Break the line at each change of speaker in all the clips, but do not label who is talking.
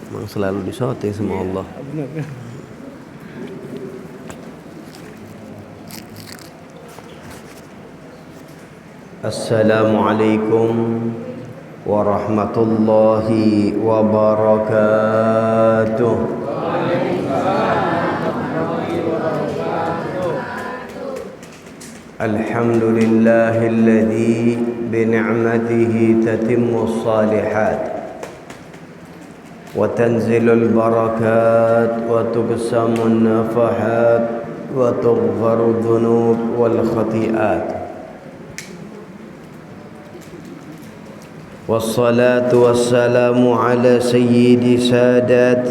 Memang selalu disorting sama Allah. Assalamualaikum warahmatullahi wabarakatuh. Alhamdulillahilladzi bini'matihi tatimmus salihat wa tanzilul barakat wa tubsamun nafahat wa tughfaru dhunub wal khati'at. Wassalatu wassalamu ala sayyidi sadat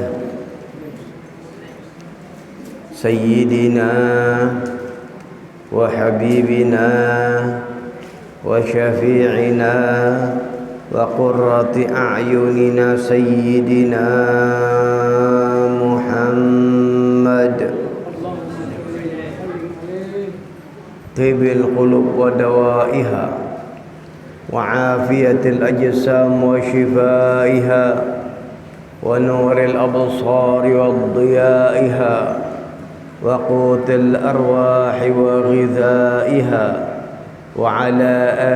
sayyidina wa habibina wa syafi'ina wa qurrati a'yunina sayyidina Muhammad tibil qulub wa dawaiha وعافية الأجسام وشفائها ونور الأبصار وضيائها وقوت الأرواح وغذائها وعلى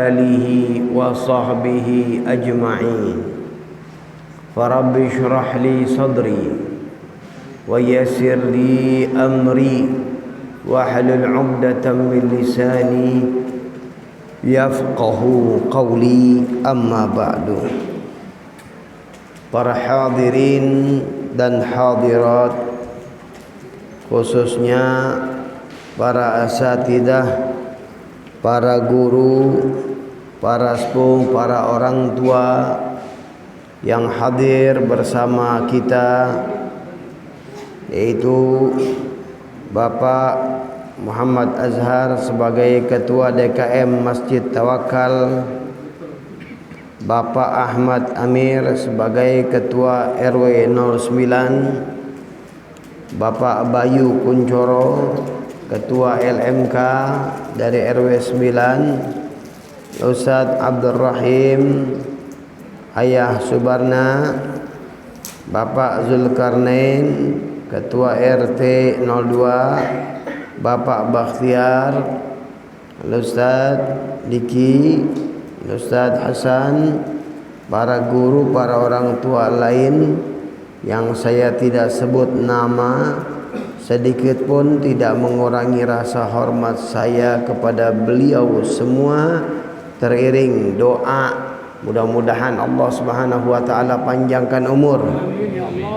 آله وصحبه أجمعين فرب اشرح لي صدري ويسر لي أمري واحلل عقدة من لساني yafqahu qawli amma ba'du. Para hadirin dan hadirat, khususnya para asatidah, para guru, para sepuh, para orang tua yang hadir bersama kita, yaitu Bapak Muhammad Azhar sebagai Ketua DKM Masjid Tawakal, Bapak Ahmad Amir sebagai Ketua RW 09, Bapak Bayu Kuncoro Ketua LMK dari RW 9, Ustadz Abdul Rahim, Ayah Subarna, Bapak Zulkarnain Ketua RT 02, Bapak Bakhtiar, Ustaz Diki, Ustaz Hasan, para guru, para orang tua lain yang saya tidak sebut nama, sedikit pun tidak mengurangi rasa hormat saya kepada beliau semua, teriring doa mudah-mudahan Allah Subhanahu wa taala panjangkan umur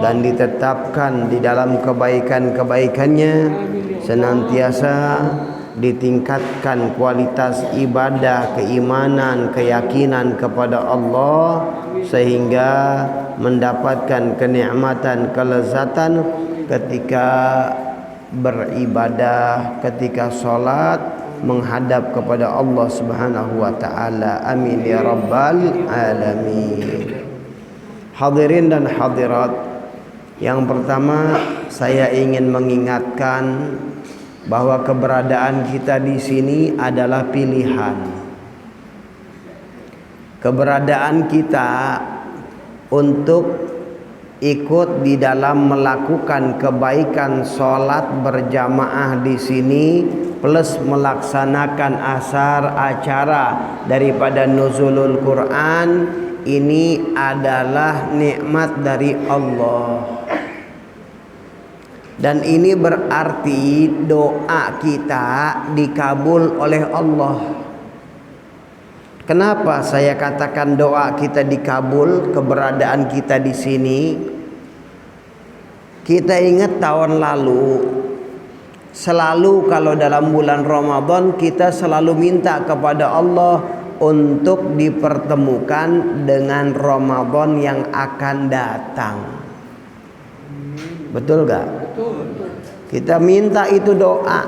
dan ditetapkan di dalam kebaikan-kebaikannya, senantiasa ditingkatkan kualitas ibadah, keimanan, keyakinan kepada Allah, sehingga mendapatkan kenikmatan, kelezatan ketika beribadah, ketika sholat menghadap kepada Allah Subhanahu wa taala. Amin ya rabbal alamin. Hadirin dan hadirat, yang pertama saya ingin mengingatkan bahwa keberadaan kita di sini adalah pilihan. Keberadaan kita untuk ikut di dalam melakukan kebaikan sholat berjamaah di sini plus melaksanakan acara daripada nuzulul Quran, ini adalah nikmat dari Allah. Dan ini berarti doa kita dikabul oleh Allah. Kenapa saya katakan doa kita dikabul, keberadaan kita di sini? Kita ingat tahun lalu, selalu kalau dalam bulan Ramadan kita selalu minta kepada Allah untuk dipertemukan dengan Ramadan yang akan datang. Betul gak? Kita minta itu doa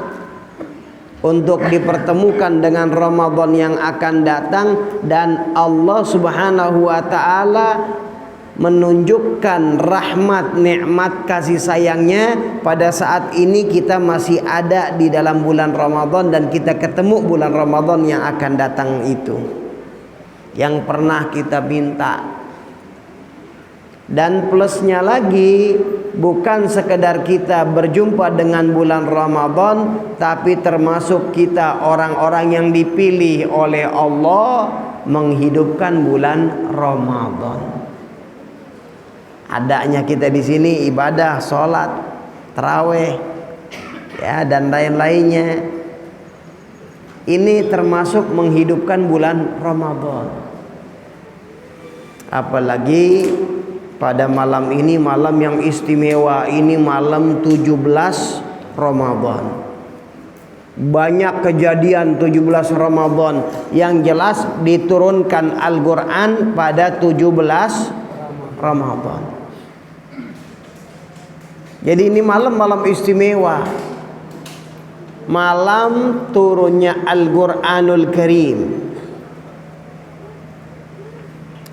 untuk dipertemukan dengan Ramadan yang akan datang, dan Allah Subhanahu wa taala menunjukkan rahmat, nikmat, kasih sayangnya pada saat ini kita masih ada di dalam bulan Ramadan dan kita ketemu bulan Ramadan yang akan datang itu. Yang pernah kita minta Dan plusnya lagi, bukan sekedar kita berjumpa dengan bulan Ramadan, tapi termasuk kita orang-orang yang dipilih oleh Allah menghidupkan bulan Ramadan. Adanya kita di sini ibadah, sholat, tarawih, ya, dan lain-lainnya. Ini termasuk menghidupkan bulan Ramadan. Apalagi pada malam ini, malam yang istimewa, ini malam 17 Ramadan. Banyak kejadian 17 Ramadan. Yang jelas diturunkan Al-Quran pada 17 Ramadan. Jadi ini malam-malam istimewa, malam turunnya Al-Quranul Karim.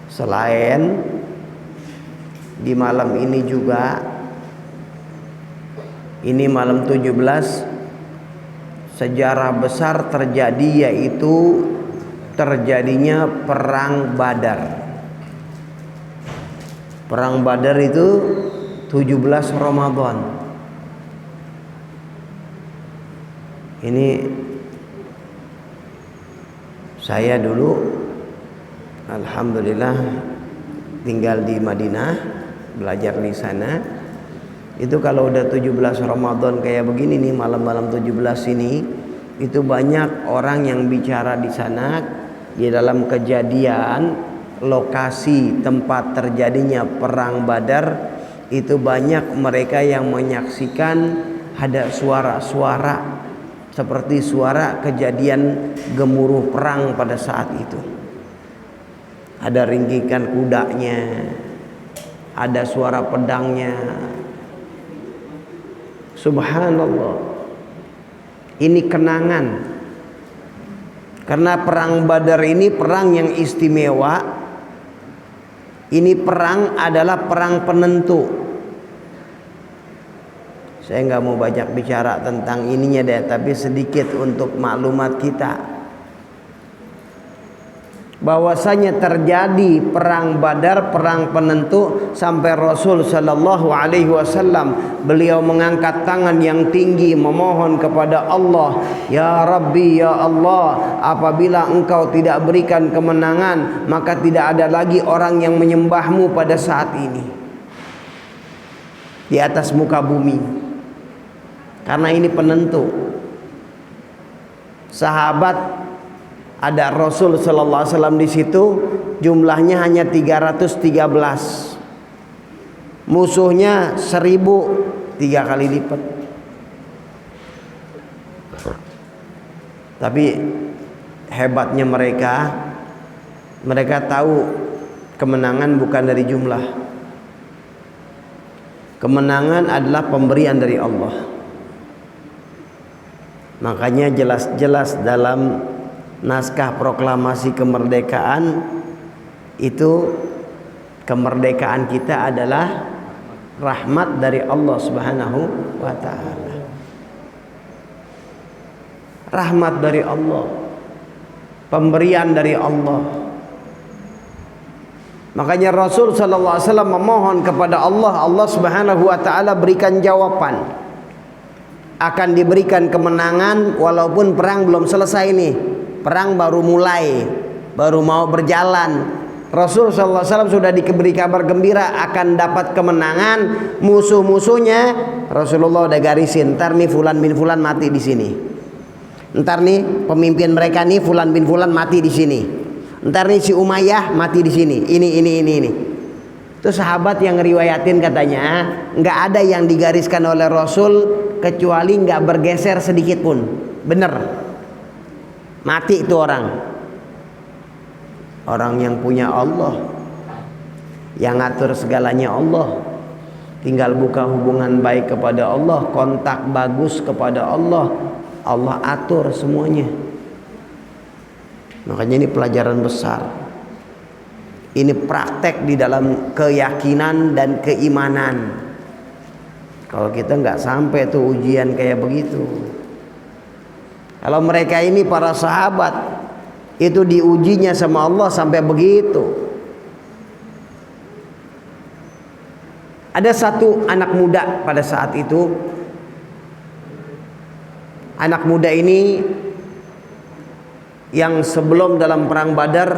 Selain di malam ini juga, ini malam 17, sejarah besar terjadi, yaitu terjadinya perang Badar. Perang Badar itu 17 Ramadan. Ini saya dulu alhamdulillah tinggal di Madinah, belajar di sana. Itu kalau udah 17 Ramadan kayak begini nih, malam-malam 17 ini, itu banyak orang yang bicara di sana di dalam kejadian lokasi tempat terjadinya perang Badar. Itu banyak mereka yang menyaksikan ada suara-suara seperti suara kejadian gemuruh perang pada saat itu. Ada ringkikan kudanya, ada suara pedangnya. Subhanallah. Ini kenangan. Karena perang Badar ini perang yang istimewa. Ini perang adalah perang penentu. Saya nggak mau banyak bicara tentang ininya deh, tapi sedikit untuk maklumat kita. Bahwasanya terjadi perang Badar, perang penentu, sampai Rasul sallallahu alaihi wasallam beliau mengangkat tangan yang tinggi memohon kepada Allah, "Ya Rabbi, ya Allah, apabila Engkau tidak berikan kemenangan, maka tidak ada lagi orang yang menyembahmu pada saat ini di atas muka bumi." Karena ini penentu. Sahabat, ada Rasul sallallahu alaihi wasallam di situ, jumlahnya hanya 313. Musuhnya 1000, 3 kali lipat. Tapi hebatnya mereka tahu kemenangan bukan dari jumlah. Kemenangan adalah pemberian dari Allah. Makanya jelas-jelas dalam naskah proklamasi kemerdekaan itu, kemerdekaan kita adalah rahmat dari Allah Subhanahu wa ta'ala. Rahmat dari Allah, pemberian dari Allah. Makanya Rasul sallallahu alaihi wasallam memohon kepada Allah, Allah Subhanahu wa ta'ala berikan jawaban. Akan diberikan kemenangan walaupun perang belum selesai nih. Perang baru mulai, baru mau berjalan. Rasul sallallahu alaihi wasallam sudah diberi kabar gembira akan dapat kemenangan. Musuh-musuhnya Rasulullah udah garisin, ntar nih fulan bin fulan mati di sini. Ntar nih pemimpin mereka nih fulan bin fulan mati di sini. Ntar nih si Umayyah mati di sini. Ini. Itu sahabat yang ngeriwayatin katanya, nggak ada yang digariskan oleh Rasul kecuali nggak bergeser sedikit pun. Bener, mati itu orang. Orang yang punya Allah, yang ngatur segalanya Allah. Tinggal buka hubungan baik kepada Allah, kontak bagus kepada Allah, Allah atur semuanya. Makanya ini pelajaran besar. Ini praktek di dalam keyakinan dan keimanan. Kalau kita nggak sampai tuh ujian kayak begitu. Kalau mereka ini para sahabat itu diujinya sama Allah sampai begitu. Ada satu anak muda pada saat itu. Anak muda ini yang sebelum dalam perang Badar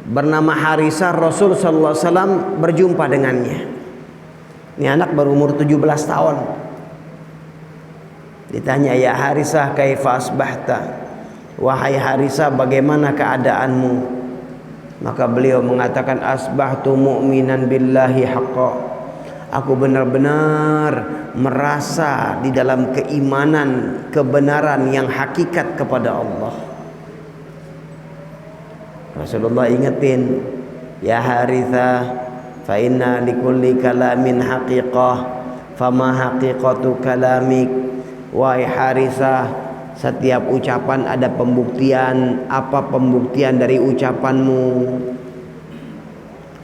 bernama Harisah, Rasul sallallahu alaihi wasallam berjumpa dengannya. Ini anak berumur 17 tahun. Ditanya, "Ya Harisah, kaifa asbahta?" Wahai Harisah, bagaimana keadaanmu? Maka beliau mengatakan, "Asbahtu mu'minan billahi haqqan." Aku benar-benar merasa di dalam keimanan, kebenaran yang hakikat kepada Allah. Rasulullah ingetin, "Ya Harithah, fa inna likulli kalamin haqiqah, fama haqiqatu kalamik." Wahai Harithah, setiap ucapan ada pembuktian. Apa pembuktian dari ucapanmu?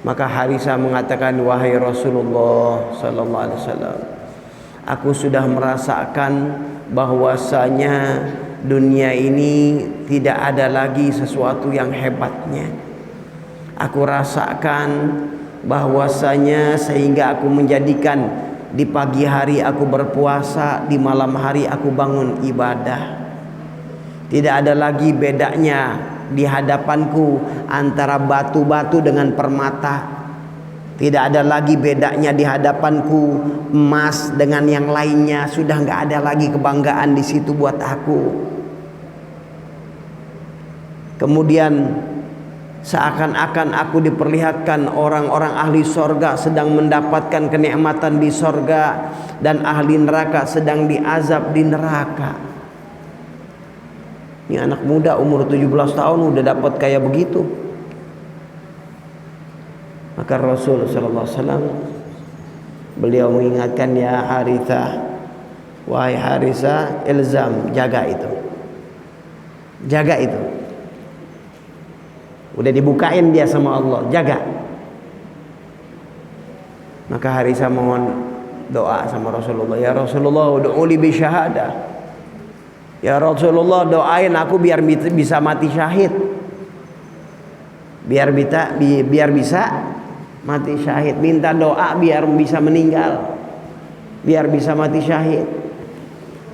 Maka Harithah mengatakan, "Wahai Rasulullah sallallahu alaihi wasallam, aku sudah merasakan bahwasanya dunia ini tidak ada lagi sesuatu yang hebatnya. Aku rasakan bahwasanya sehingga aku menjadikan di pagi hari aku berpuasa, di malam hari aku bangun ibadah. Tidak ada lagi bedanya di hadapanku antara batu-batu dengan permata. Tidak ada lagi bedanya di hadapanku emas dengan yang lainnya. Sudah nggak ada lagi kebanggaan di situ buat aku." Kemudian seakan-akan aku diperlihatkan orang-orang ahli sorga sedang mendapatkan kenikmatan di sorga, dan ahli neraka sedang diazab di neraka. Ini anak muda umur 17 tahun udah dapat kayak begitu. Maka Rasul sallallahu alaihi wasallam beliau mengingatkan, "Ya Harithah, wahai Harithah, ilzam, jaga itu. Jaga itu." Udah dibukain dia sama Allah, jaga. Maka Harithah mohon doa sama Rasulullah, "Ya Rasulullah, ud'uli bi syahadah. Ya Rasulullah, doain aku biar bisa mati syahid. Biar bisa mati syahid. Minta doa biar bisa meninggal, biar bisa mati syahid."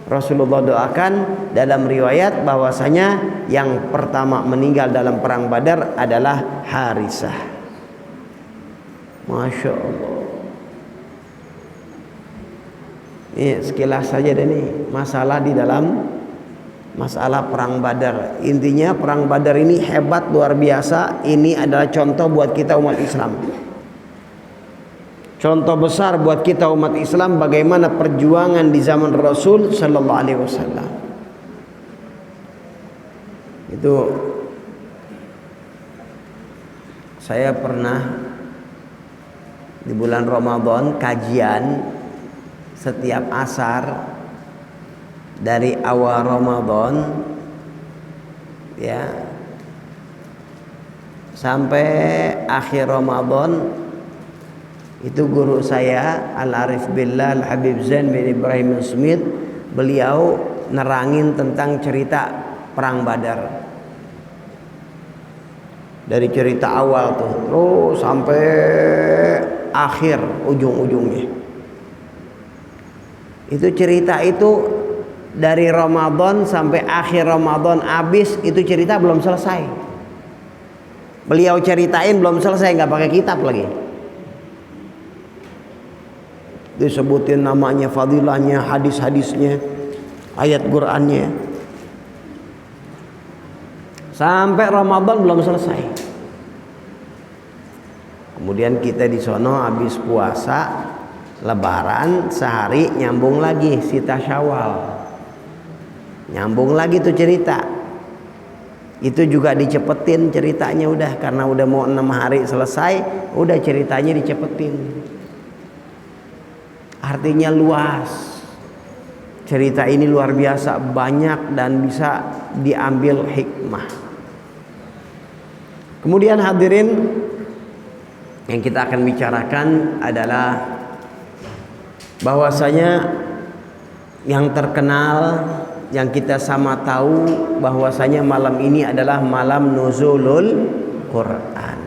Rasulullah doakan. Dalam riwayat bahwasanya yang pertama meninggal dalam perang Badar adalah Harisah. Masya Allah. Ini sekilas saja deh nih masalah di dalam masalah perang Badar. Intinya perang Badar ini hebat, luar biasa. Ini adalah contoh buat kita umat Islam. Contoh besar buat kita umat Islam bagaimana perjuangan di zaman Rasul sallallahu alaihi wasallam. Itu saya pernah di bulan Ramadan kajian setiap asar dari awal Ramadan ya sampai akhir Ramadan. Itu guru saya Al-Arif Billah Al-Habib Zain bin Ibrahim Smith, beliau nerangin tentang cerita perang Badar. Dari cerita awal tuh terus sampai akhir ujung-ujungnya. Itu cerita itu dari Ramadan sampai akhir Ramadan habis, itu cerita belum selesai. Beliau ceritain belum selesai, nggak pakai kitab lagi. Disebutin namanya, fadilahnya, hadis-hadisnya, ayat Qur'annya. Sampai Ramadan belum selesai. Kemudian kita di sono habis puasa Lebaran sehari nyambung lagi Sita Syawal. Nyambung lagi tuh cerita. Itu juga dicepetin ceritanya udah, karena udah mau 6 hari selesai, udah ceritanya dicepetin. Artinya luas. Cerita ini luar biasa banyak dan bisa diambil hikmah. Kemudian hadirin, yang kita akan bicarakan adalah bahwasanya yang terkenal, yang kita sama tahu bahwasanya malam ini adalah malam nuzulul Quran.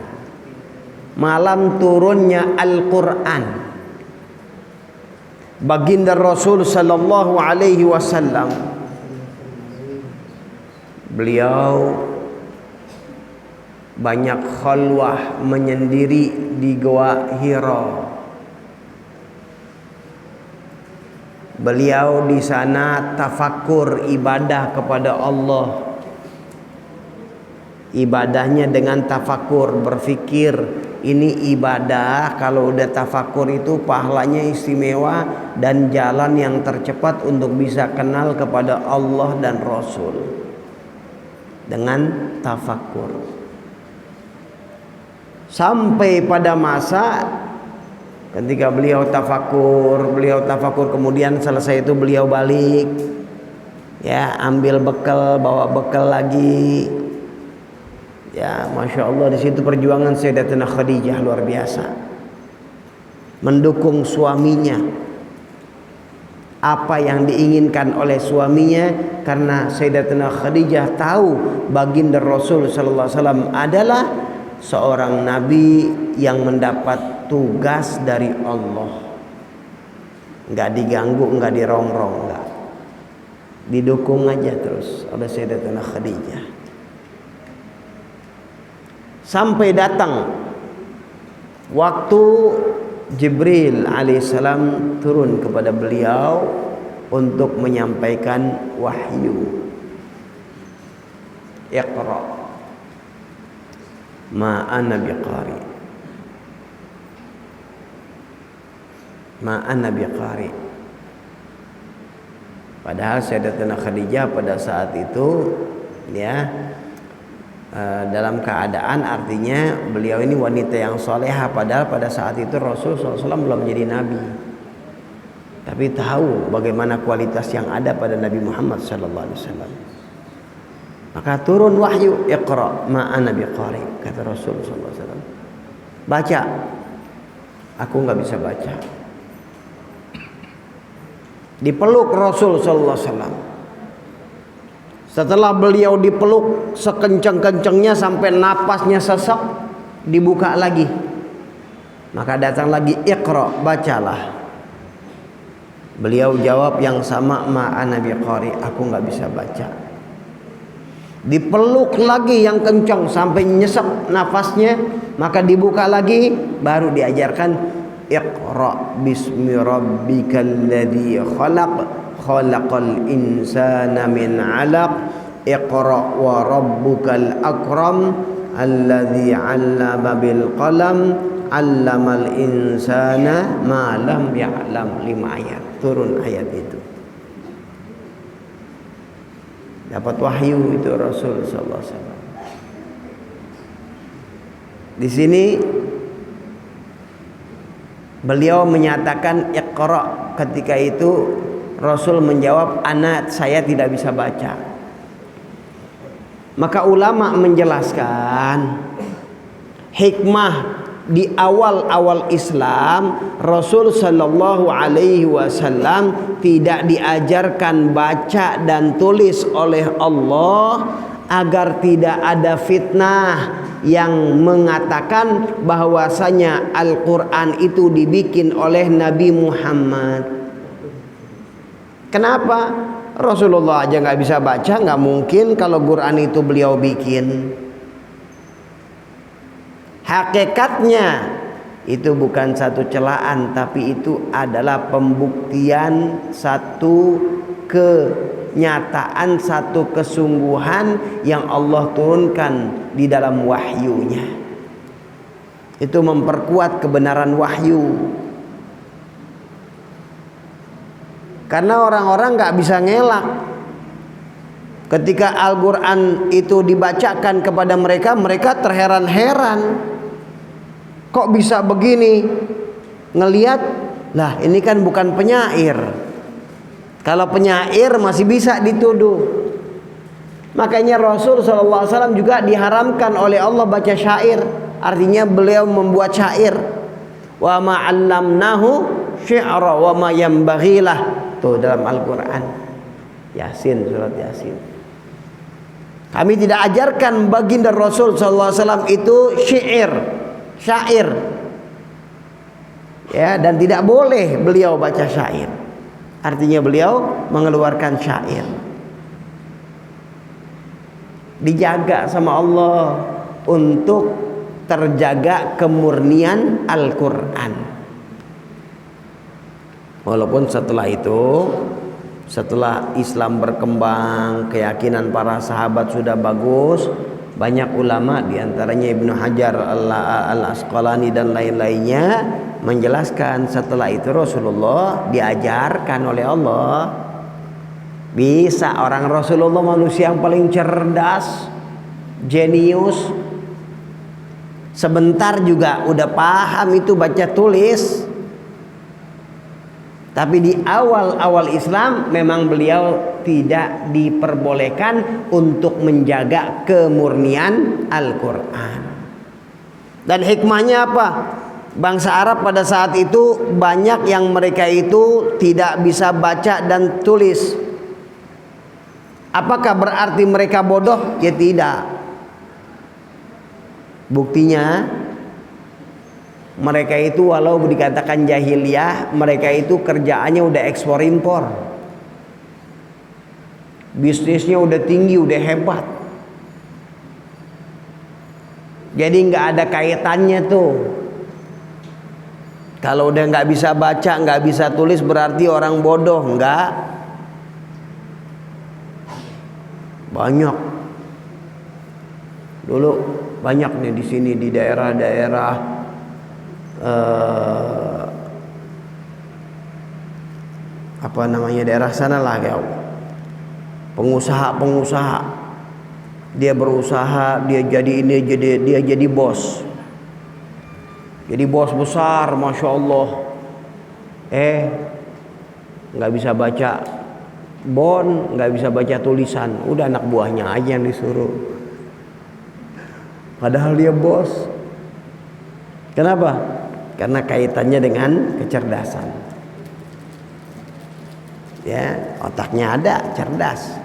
Malam turunnya Al-Quran. baginda Rasul sallallahu alaihi wasallam, beliau banyak khalwah menyendiri di Gua Hira. Beliau di sana tafakur ibadah kepada Allah. Ibadahnya dengan tafakur, berfikir ini ibadah. Kalau udah tafakur itu pahalanya istimewa dan jalan yang tercepat untuk bisa kenal kepada Allah dan Rasul dengan tafakur. Sampai pada masa ketika beliau tafakur kemudian selesai itu beliau balik, ya, ambil bekal, bawa bekal lagi. Ya, Masya Allah, di situ perjuangan Sayyidatina Khadijah luar biasa. Mendukung suaminya. Apa yang diinginkan oleh suaminya, karena Sayyidatina Khadijah tahu baginda Rasul sallallahu alaihi wasallam adalah seorang nabi yang mendapat tugas dari Allah. Enggak diganggu, enggak dirongrong, enggak. Didukung aja terus oleh Sayyidatina Khadijah. Sampai datang waktu Jibril alaihissalam turun kepada beliau untuk menyampaikan wahyu. Iqra ma ana biqari, ma ana biqari. Padahal Sayyidatina Khadijah pada saat itu, ya, dalam keadaan artinya beliau ini wanita yang solehah, padahal pada saat itu Rasul SAW belum menjadi nabi, tapi tahu bagaimana kualitas yang ada pada Nabi Muhammad SAW. Maka turun wahyu, Iqra ma ana biqari, kata Rasul SAW. Baca, aku nggak bisa baca. Dipeluk Rasul SAW. Setelah beliau dipeluk sekencang-kencangnya sampai napasnya sesak, dibuka lagi. Maka datang lagi, Iqra, bacalah. Beliau jawab yang sama, ma ana biqari, aku nggak bisa baca. Dipeluk lagi yang kencang sampai nyesek nafasnya, maka dibuka lagi, baru diajarkan, Iqra bismi rabbikal ladzi khalaq, khalaqal insana min 'alaq, Iqra wa rabbukal akram, alladzi 'allama bil qalam, 'allamal insana ma lam ya'lam. 5 ayat turun ayat itu. Dapat wahyu itu Rasul sallallahu alaihi wasallam. Di sini beliau menyatakan Iqra, ketika itu Rasul menjawab, anak saya tidak bisa baca. Maka ulama menjelaskan hikmah di awal-awal Islam, Rasul sallallahu alaihi wasallam tidak diajarkan baca dan tulis oleh Allah agar tidak ada fitnah yang mengatakan bahwasanya Al-Quran itu dibikin oleh Nabi Muhammad. Kenapa? Rasulullah aja nggak bisa baca, nggak mungkin kalau Quran itu beliau bikin. Hakikatnya itu bukan satu celaan, tapi itu adalah pembuktian satu kenyataan, satu kesungguhan yang Allah turunkan di dalam wahyunya. Itu memperkuat kebenaran wahyu. Karena orang-orang gak bisa ngelak. Ketika Al-Quran itu dibacakan kepada mereka, mereka terheran-heran. Kok bisa begini? Ngelihat, lah ini kan bukan penyair. Kalau penyair masih bisa dituduh. Makanya Rasul SAW juga diharamkan oleh Allah baca syair. Artinya beliau membuat syair. Wa ma'allamnahu syi'ra wa ma yambaghilah. Tuh dalam Al-Quran, Yasin, surat Yasin. Kami tidak ajarkan baginda Rasul SAW itu syair. Ya, dan tidak boleh beliau baca syair. Artinya beliau mengeluarkan syair. Dijaga sama Allah untuk terjaga kemurnian Al-Quran. Walaupun setelah itu, setelah Islam berkembang, keyakinan para sahabat sudah bagus, banyak ulama diantaranya Ibnu Hajar Al-Asqalani dan lain-lainnya menjelaskan setelah itu Rasulullah diajarkan oleh Allah. Bisa orang Rasulullah manusia yang paling cerdas, jenius, sebentar juga udah paham itu baca tulis. Tapi di awal-awal Islam memang beliau tidak diperbolehkan untuk menjaga kemurnian Al-Quran. Dan hikmahnya apa? Bangsa Arab pada saat itu banyak yang mereka itu tidak bisa baca dan tulis. Apakah berarti mereka bodoh? Ya tidak. Buktinya mereka itu walau dikatakan jahiliyah, mereka itu kerjaannya udah ekspor impor. Bisnisnya udah tinggi, udah hebat. Jadi nggak ada kaitannya tuh. Kalau udah nggak bisa baca, nggak bisa tulis berarti orang bodoh, nggak. Banyak. Dulu banyak nih di sini di daerah-daerah apa namanya daerah sana lah ya. Pengusaha dia berusaha, dia jadi ini, dia jadi bos. Jadi bos besar, masya Allah. Nggak bisa baca bon, nggak bisa baca tulisan. Udah anak buahnya aja yang disuruh. Padahal dia bos. Kenapa? Karena kaitannya dengan kecerdasan. Ya, otaknya ada, cerdas.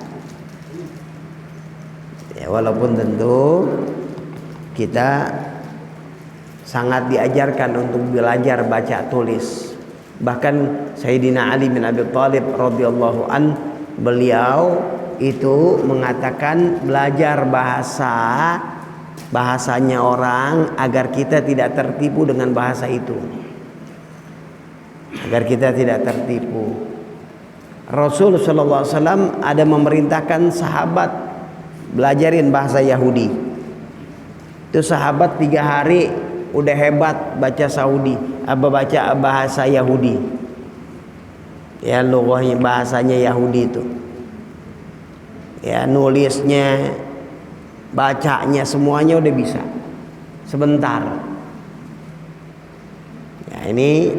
Ya, walaupun tentu kita sangat diajarkan untuk belajar baca tulis. Bahkan Sayyidina Ali bin Abi Thalib radhiyallahu an, beliau itu mengatakan belajar bahasanya orang agar kita tidak tertipu dengan bahasa itu. Agar kita tidak tertipu. Rasul sallallahu alaihi wasallam ada memerintahkan sahabat belajarin bahasa Yahudi. Itu sahabat 3 hari udah hebat baca baca bahasa Yahudi. Ya, lughahnya bahasanya Yahudi itu. Ya, nulisnya, bacanya semuanya udah bisa. Sebentar. Ya, ini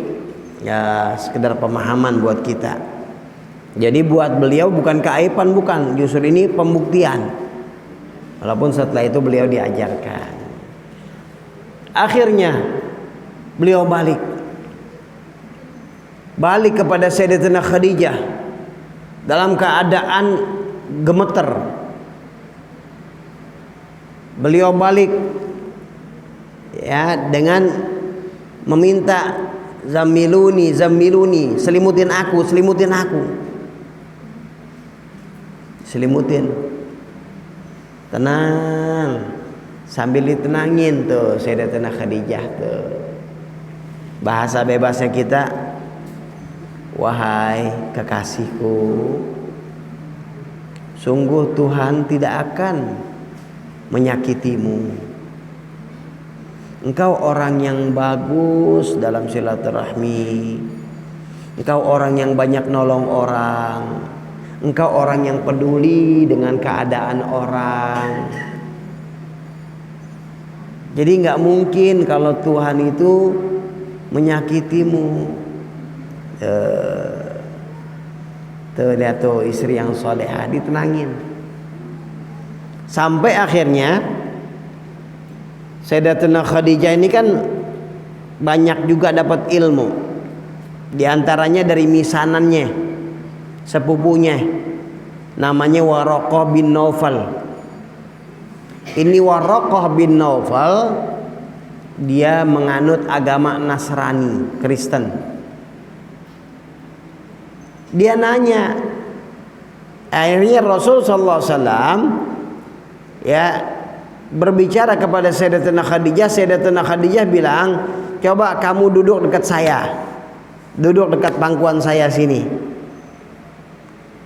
ya sekedar pemahaman buat kita. Jadi buat beliau bukan keaiban, bukan, justru ini pembuktian. Walaupun setelah itu beliau diajarkan. Akhirnya beliau balik kepada Sayyidatina Khadijah dalam keadaan gemeter. Beliau balik ya dengan meminta zamiluni, selimutin aku. Selimutin. Tenang. Sambil ditenangin tuh Sayyidatina Khadijah tuh. Bahasa bebasnya kita, wahai kekasihku, sungguh Tuhan tidak akan menyakitimu. Engkau orang yang bagus dalam silaturahmi. Engkau orang yang banyak nolong orang. Engkau orang yang peduli dengan keadaan orang. Jadi nggak mungkin kalau Tuhan itu menyakitimu. Lihat tuh istri yang solehah ditenangin. Sampai akhirnya Sayyidatina Khadijah ini kan banyak juga dapat ilmu. Di antaranya dari misanannya, sepupunya, namanya Waraqah bin Naufal. Ini Waraqah bin Naufal dia menganut agama Nasrani, Kristen. Dia nanya, akhirnya Rasul sallallahu alaihi wasallam ya berbicara kepada Sayyidatina Khadijah. Sayyidatina Khadijah bilang, coba kamu duduk dekat saya, duduk dekat pangkuan saya sini.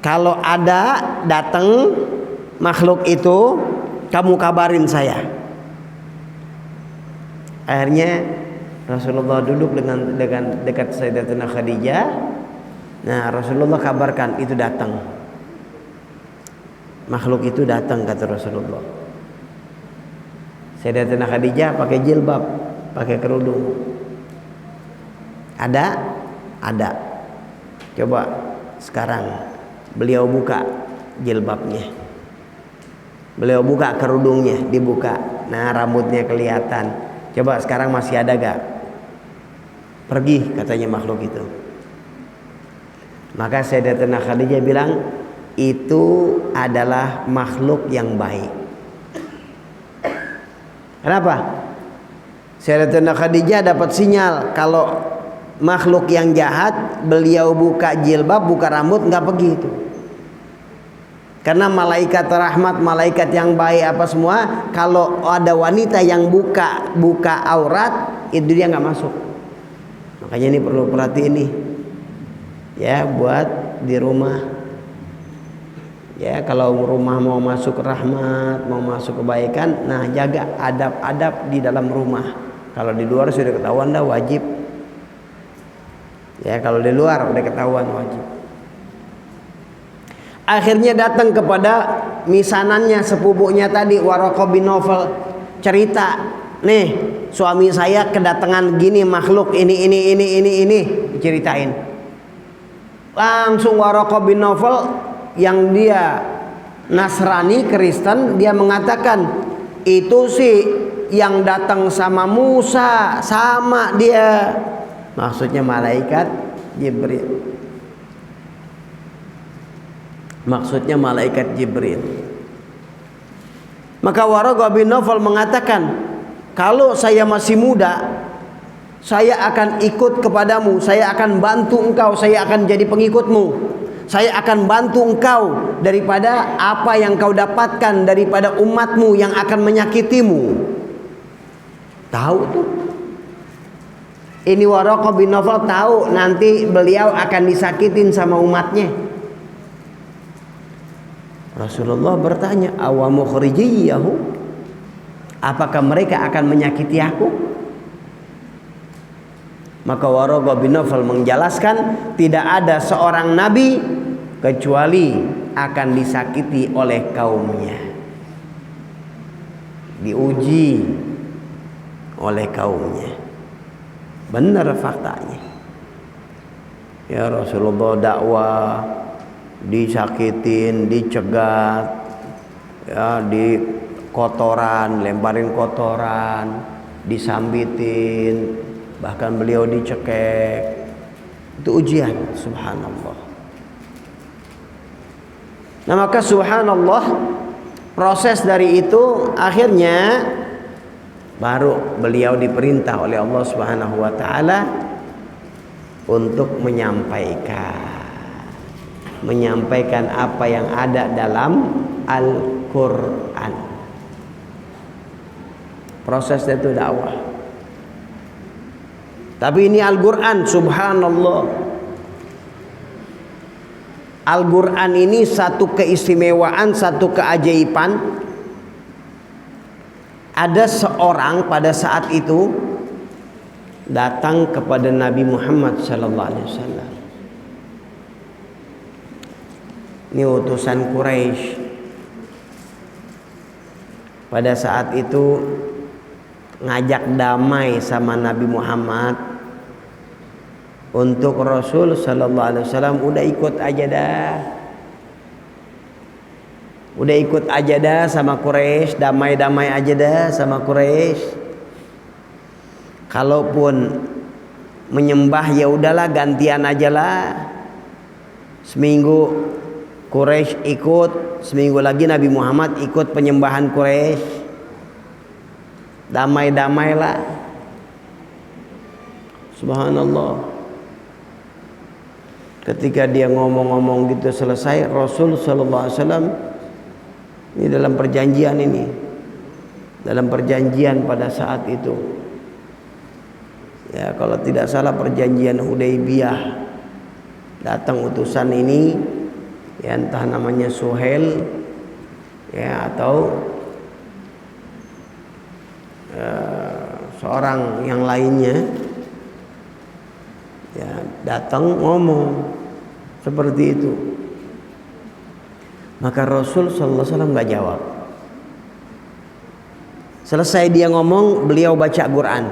Kalau ada datang makhluk itu, kamu kabarin saya. Akhirnya Rasulullah duduk dengan dekat Sayyidatina Khadijah. Nah, Rasulullah kabarkan itu datang. Makhluk itu datang, kata Rasulullah. Sayyidatina Khadijah pakai jilbab, pakai kerudung. Ada? Ada. Coba sekarang beliau buka jilbabnya. Beliau buka kerudungnya, dibuka. Nah, rambutnya kelihatan. Coba sekarang masih ada gak? Pergi, katanya makhluk itu. Maka Sayyidatina Khadijah bilang, itu adalah makhluk yang baik. Kenapa? Sayyidatina Khadijah dapat sinyal kalau makhluk yang jahat, beliau buka jilbab, buka rambut, nggak pergi itu. Karena malaikat rahmat, malaikat yang baik apa semua, kalau ada wanita yang buka aurat, itu dia nggak masuk. Makanya ini perlu perhatiin nih, ya, buat di rumah. Ya, kalau rumah mau masuk rahmat, mau masuk kebaikan, nah jaga adab-adab di dalam rumah. Kalau di luar sudah ketahuan dah wajib. Ya, kalau di luar udah ketahuan wajib. Akhirnya datang kepada misanannya, sepupunya tadi, Waraqah bin Nawfal, cerita, nih suami saya kedatangan gini makhluk ini diceritain. Langsung Waraqah bin Nawfal yang dia Nasrani, Kristen, dia mengatakan, itu sih yang datang sama Musa, sama dia. Maksudnya malaikat Jibril. Maksudnya malaikat Jibril. Maka Waraqah bin Nawfal mengatakan, kalau saya masih muda, saya akan ikut kepadamu, saya akan bantu engkau, saya akan jadi pengikutmu, saya akan bantu engkau daripada apa yang kau dapatkan daripada umatmu yang akan menyakitimu. Tahu tuh, ini Waraqah bin Nawfal tahu nanti beliau akan disakitin sama umatnya. Rasulullah bertanya, awamukhrijiyahu, apakah mereka akan menyakiti aku? Maka Waraqah bin Nawfal menjelaskan, tidak ada seorang nabi kecuali akan disakiti oleh kaumnya, diuji oleh kaumnya. Benar faktanya. Ya, Rasulullah dakwah, disakitin, dicegat, ya, di kotoran, lemparin kotoran, disambitin, bahkan beliau dicekek. Itu ujian, subhanallah. Nah, maka subhanallah, proses dari itu akhirnya baru beliau diperintah oleh Allah Subhanahu wa taala untuk menyampaikan apa yang ada dalam Al-Quran. Proses itu dakwah. Tapi ini Al-Quran, subhanallah, Al-Quran ini satu keistimewaan, satu keajaiban. Ada seorang pada saat itu datang kepada Nabi Muhammad sallallahu alaihi wasallam. Ini utusan Quraisy. Pada saat itu ngajak damai sama Nabi Muhammad, untuk Rasul sallallahu alaihi wasallam udah ikut aja dah. Udah ikut aja dah sama Quraisy, damai-damai aja dah sama Quraisy. Kalaupun menyembah ya udahlah, gantian aja lah. Seminggu Quraisy ikut, seminggu lagi Nabi Muhammad ikut penyembahan Quraisy. Damai-damailah. Subhanallah. Ketika dia ngomong-ngomong gitu selesai, Rasul sallallahu alaihi wasallam ini dalam perjanjian ini. Dalam perjanjian pada saat itu. Ya, kalau tidak salah perjanjian Hudaybiyah. Datang utusan ini, ya entah namanya Suhail ya atau seorang yang lainnya, ya datang ngomong seperti itu. Maka Rasul sallallahu alaihi wasallam enggak jawab. Selesai dia ngomong, beliau baca Quran.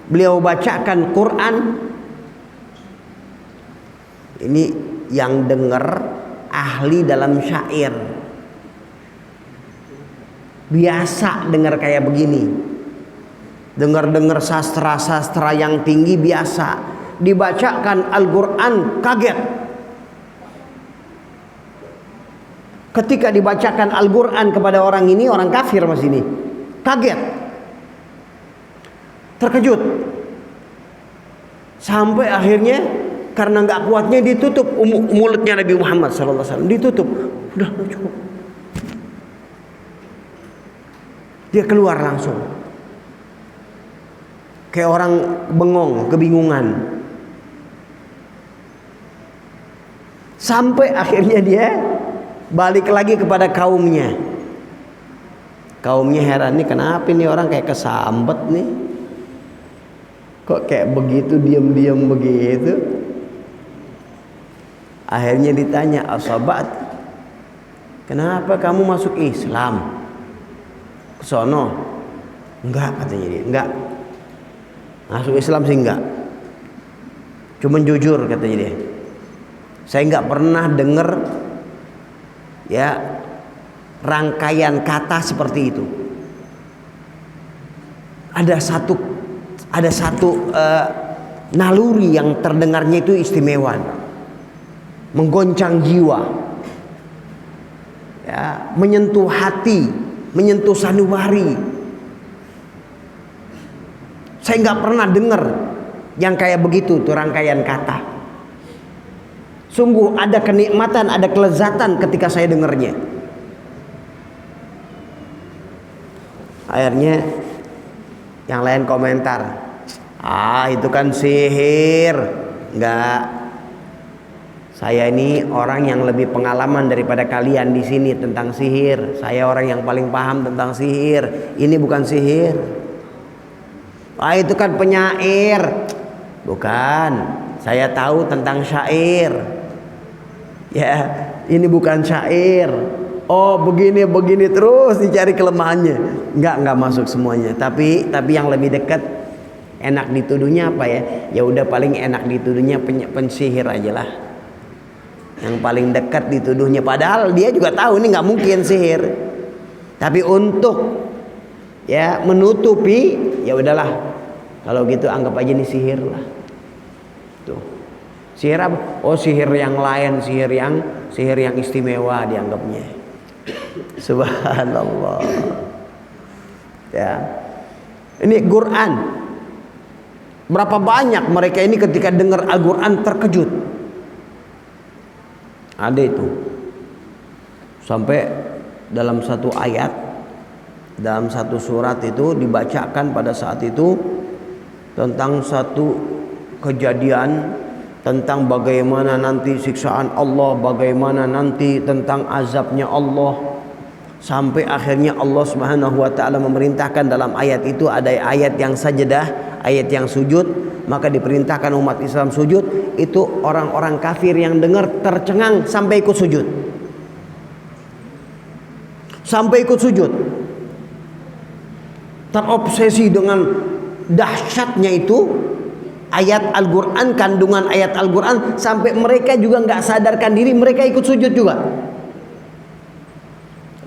Beliau bacakan Quran. Ini yang dengar ahli dalam syair. Biasa dengar kayak begini. Dengar-dengar sastra-sastra yang tinggi biasa. Dibacakan Al-Quran kaget. Ketika dibacakan Al-Quran kepada orang ini, orang kafir mas ini, kaget, terkejut, sampai akhirnya karena nggak kuatnya ditutup mulutnya Nabi Muhammad SAW, ditutup, udah cukup, dia keluar langsung, kayak orang bengong, kebingungan, sampai akhirnya dia balik lagi kepada kaumnya. Kaumnya heran nih, kenapa nih orang kayak kesambet nih? Kok kayak begitu, diam-diam begitu? Akhirnya ditanya, asabat, kenapa kamu masuk Islam? Kesono? Enggak, katanya dia, enggak. Masuk Islam sih enggak. Cuman jujur katanya dia. Saya enggak pernah dengar ya rangkaian kata seperti itu. Ada satu naluri yang terdengarnya itu istimewa, menggoncang jiwa, ya, menyentuh hati, menyentuh sanubari. Saya nggak pernah dengar yang kayak begitu tuh rangkaian kata. Sungguh ada kenikmatan, ada kelezatan ketika saya dengarnya. Akhirnya yang lain komentar, itu kan sihir. Enggak. Saya ini orang yang lebih pengalaman daripada kalian di sini tentang sihir. Saya orang yang paling paham tentang sihir. Ini bukan sihir. Itu kan penyair. Bukan. Saya tahu tentang syair. Ya, ini bukan syair. Oh, begini terus dicari kelemahannya. Enggak masuk semuanya. Tapi yang lebih dekat, enak dituduhnya apa ya? Ya udah paling enak dituduhnya pensihir aja lah. Yang paling dekat dituduhnya, padahal dia juga tahu ini nggak mungkin sihir. Tapi untuk ya menutupi, ya udahlah. Kalau gitu anggap aja ini sihir lah. Tuh. Sihir apa? Oh, sihir yang lain, sihir yang istimewa dianggapnya. Subhanallah. Ya. Ini Quran. Berapa banyak mereka ini ketika dengar Al-Quran terkejut. Ada itu. Sampai dalam satu ayat, dalam satu surat itu dibacakan pada saat itu tentang satu kejadian, tentang bagaimana nanti siksaan Allah, bagaimana nanti tentang azabnya Allah. Sampai akhirnya Allah Subhanahu wa taala memerintahkan dalam ayat itu, ada ayat yang sajadah, ayat yang sujud, maka diperintahkan umat Islam sujud. Itu orang-orang kafir yang dengar tercengang sampai ikut sujud. Sampai ikut sujud. Terobsesi dengan dahsyatnya itu ayat Al-Quran, kandungan ayat Al-Quran, sampai mereka juga nggak sadarkan diri, mereka ikut sujud juga.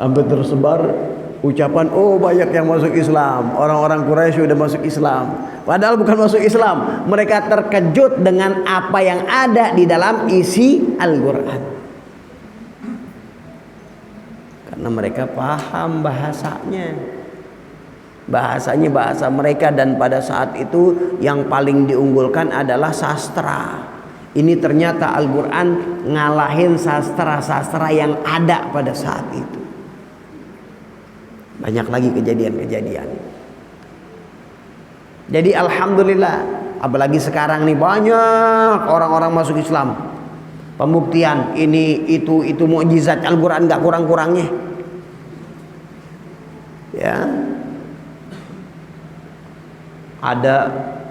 Sampai tersebar ucapan, oh banyak yang masuk Islam, orang-orang Quraisy sudah masuk Islam. Padahal bukan masuk Islam, mereka terkejut dengan apa yang ada di dalam isi Al-Quran. Karena mereka paham bahasanya. bahasanya bahasa mereka, dan pada saat itu yang paling diunggulkan adalah sastra. Ini ternyata Al-Quran ngalahin sastra-sastra yang ada pada saat itu. Banyak lagi kejadian-kejadian. Jadi alhamdulillah, apalagi sekarang nih banyak orang-orang masuk Islam. Pembuktian ini itu mukjizat Al-Quran gak kurang-kurangnya. Ya. Ada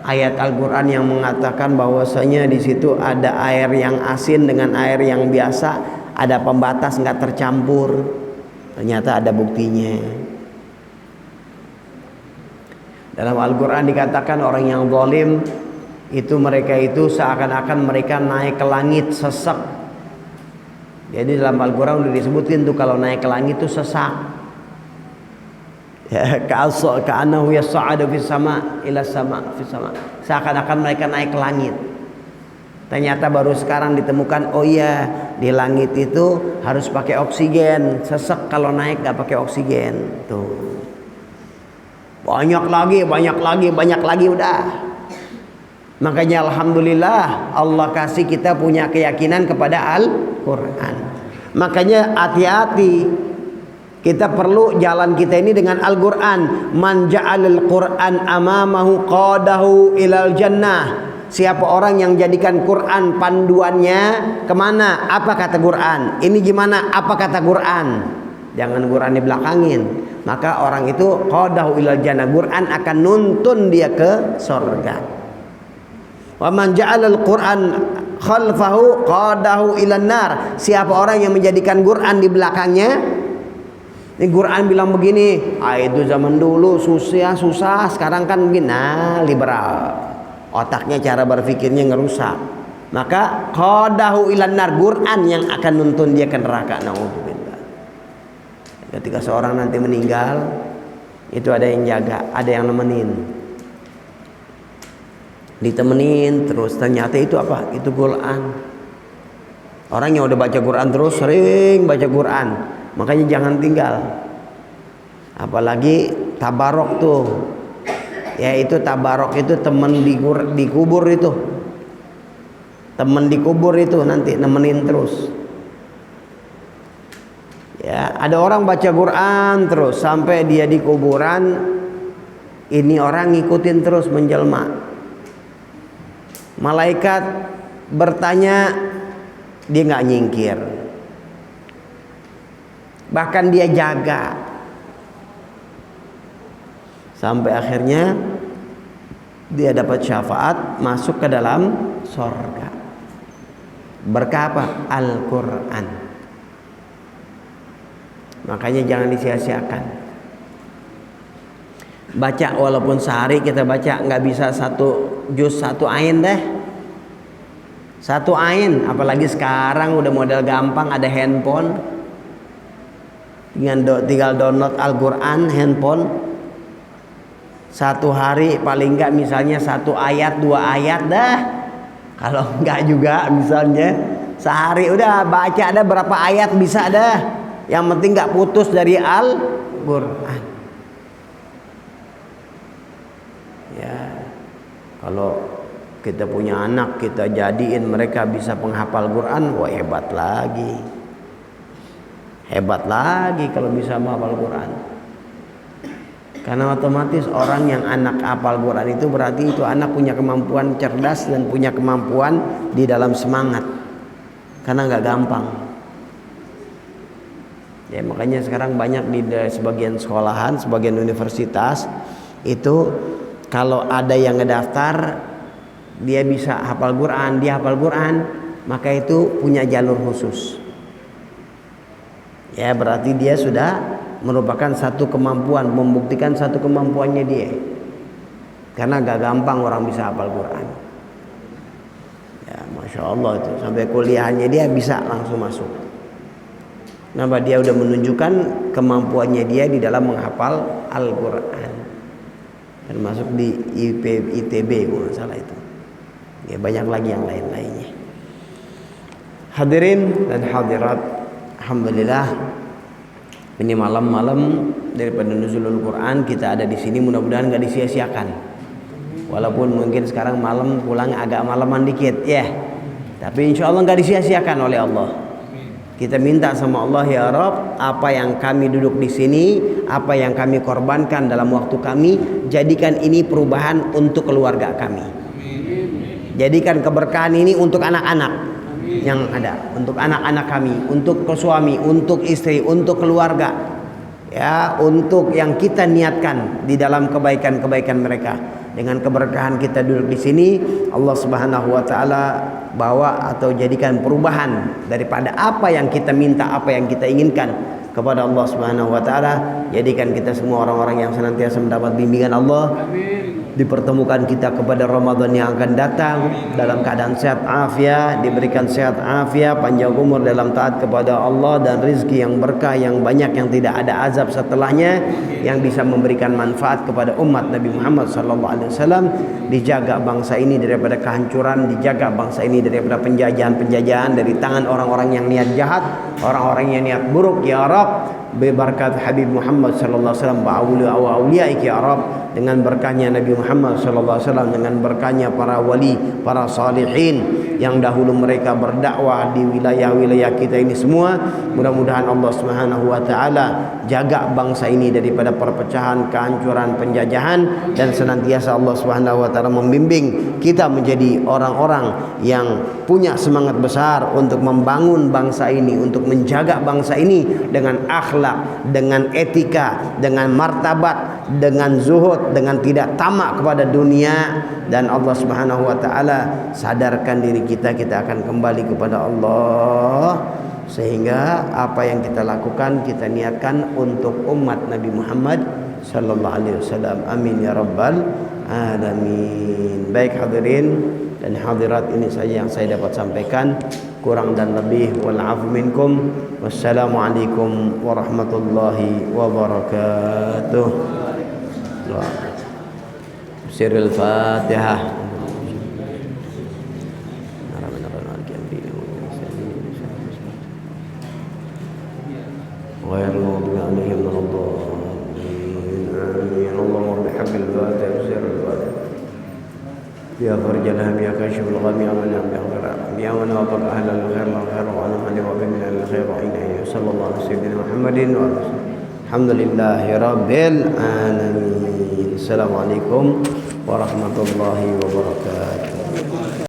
ayat Al-Quran yang mengatakan bahwasanya di situ ada air yang asin dengan air yang biasa, ada pembatas nggak tercampur. Ternyata ada buktinya. Dalam Al-Quran dikatakan orang yang zalim itu mereka itu seakan-akan mereka naik ke langit sesak. Jadi dalam Al-Quran udah disebutin tuh kalau naik ke langit itu sesak. Ya, ka'annahu yas'adu fis sama ila sama fis sama. Seakan-akan mereka naik ke langit. Ternyata baru sekarang ditemukan, oh iya, di langit itu harus pakai oksigen. Sesek kalau naik gak pakai oksigen. Tuh. Banyak lagi udah. Makanya alhamdulillah Allah kasih kita punya keyakinan kepada Al-Quran. Makanya hati-hati, kita perlu jalan kita ini dengan Al-Quran. Man ja'alil Quran amamahu qadahu ilal jannah. Siapa orang yang jadikan Quran panduannya kemana? Apa kata Quran? Ini gimana? Apa kata Quran? Jangan Quran dibelakangin. Maka orang itu qadahu ilal jannah. Quran akan nuntun dia ke surga. Wa man ja'alil Quran khalfahu qadahu ilan nar. Siapa orang yang menjadikan Quran di belakangnya, ini Quran bilang begini, itu zaman dulu susah, sekarang kan begini. Nah, liberal. Otaknya, cara berpikirnya ngerusak. Maka qadahu ilan nar, Quran yang akan nuntun dia ke neraka. Nauzubillah. Ketika seorang nanti meninggal, itu ada yang jaga, ada yang nemenin. Ditemenin terus, ternyata itu apa? Itu Quran. Orang yang udah baca Quran terus, sering baca Quran, makanya jangan tinggal. Apalagi tabarok tuh, yaitu tabarok itu teman dikubur itu, teman dikubur itu nanti nemenin terus. Ya, ada orang baca Quran terus sampai dia di kuburan, ini orang ngikutin terus menjelma. Malaikat bertanya, dia nggak nyingkir. Bahkan dia jaga sampai akhirnya dia dapat syafaat masuk ke dalam surga. Berkah apa? Al-Quran. Makanya jangan disia-siakan. Baca walaupun sehari kita baca nggak bisa satu juz satu ain deh. Satu ain, apalagi sekarang udah model gampang, ada handphone. Tinggal download Al-Quran handphone. Satu hari paling enggak misalnya satu ayat, dua ayat dah. Kalau enggak juga misalnya sehari udah baca ada berapa ayat bisa dah. Yang penting enggak putus dari Al-Quran. Ya, kalau kita punya anak, kita jadiin mereka bisa penghafal Quran, wah hebat lagi. Hebat lagi kalau bisa menghafal Quran. Karena otomatis orang yang anak hafal Quran itu berarti itu anak punya kemampuan cerdas dan punya kemampuan di dalam semangat. Karena nggak gampang. Ya makanya sekarang banyak di sebagian sekolahan, sebagian universitas itu kalau ada yang ngedaftar dia bisa hafal Quran, dia hafal Quran, maka itu punya jalur khusus. Ya berarti dia sudah merupakan satu kemampuan, membuktikan satu kemampuannya dia. Karena gak gampang orang bisa hafal Quran. Ya Masya Allah itu sampai kuliahnya dia bisa langsung masuk. Kenapa? Dia udah menunjukkan kemampuannya dia di dalam menghafal Al-Quran. Termasuk di ITB kalau nggak salah itu. Ya banyak lagi yang lain-lainnya. Hadirin dan hadirat, alhamdulillah ini malam-malam daripada nuzulul Quran, kita ada di sini mudah-mudahan nggak disia-siakan. Walaupun mungkin sekarang malam pulang agak malaman dikit ya, tapi insya Allah nggak disia-siakan oleh Allah. Kita minta sama Allah, ya Rabb, apa yang kami duduk di sini, apa yang kami korbankan dalam waktu kami, jadikan ini perubahan untuk keluarga kami. Jadikan keberkahan ini untuk anak-anak yang ada, untuk anak-anak kami, untuk suami, untuk istri, untuk keluarga, ya, untuk yang kita niatkan di dalam kebaikan-kebaikan mereka. Dengan keberkahan kita duduk di sini, Allah Subhanahu wa taala bawa atau jadikan perubahan daripada apa yang kita minta, apa yang kita inginkan kepada Allah Subhanahu wa taala. Jadikan kita semua orang-orang yang senantiasa mendapat bimbingan Allah. Dipertemukan kita kepada Ramadan yang akan datang dalam keadaan sehat afiat, diberikan sehat afiat, panjang umur dalam taat kepada Allah, dan rezeki yang berkah yang banyak yang tidak ada azab setelahnya, yang bisa memberikan manfaat kepada umat Nabi Muhammad SAW. Dijaga bangsa ini daripada kehancuran, dijaga bangsa ini daripada penjajahan-penjajahan dari tangan orang-orang yang niat jahat, orang-orang yang niat buruk, ya Rabb. Berkat Habib Muhammad sallallahu alaihi wasallam wa auliyaik ya Rabb, dengan berkahnya Nabi Muhammad sallallahu alaihi wasallam, dengan berkahnya para wali, para salihin yang dahulu mereka berdakwah di wilayah-wilayah kita ini semua. Mudah-mudahan Allah Subhanahu wa taala jaga bangsa ini daripada perpecahan, kehancuran, penjajahan, dan senantiasa Allah Subhanahu wa taala membimbing kita menjadi orang-orang yang punya semangat besar untuk membangun bangsa ini, untuk menjaga bangsa ini dengan akhlak, dengan etika, dengan martabat, dengan zuhud, dengan tidak tamak kepada dunia. Dan Allah Subhanahu wa taala sadarkan diri kita akan kembali kepada Allah, sehingga apa yang kita lakukan kita niatkan untuk umat Nabi Muhammad sallallahu alaihi wasallam. Amin ya rabbal alamin. Baik hadirin dan hadirat, ini saja yang saya dapat sampaikan. Kurang dan lebih wal afu minkum. Wassalamualaikum warahmatullahi wabarakatuh. Sirul Fatihah. غير المغضوب عليهم ولا الضالين آمين. اللهم بحق الفاتحة بسر الفاتحة يا فرج الهم يا كاشف الغم يا من يغفر يا من وفق أهل الخير والخير وعلى من وفق من الخير وعين صلى الله على سيدنا محمد وعلى الحمد لله رب العالمين. السلام عليكم warahmatullahi wabarakatuh.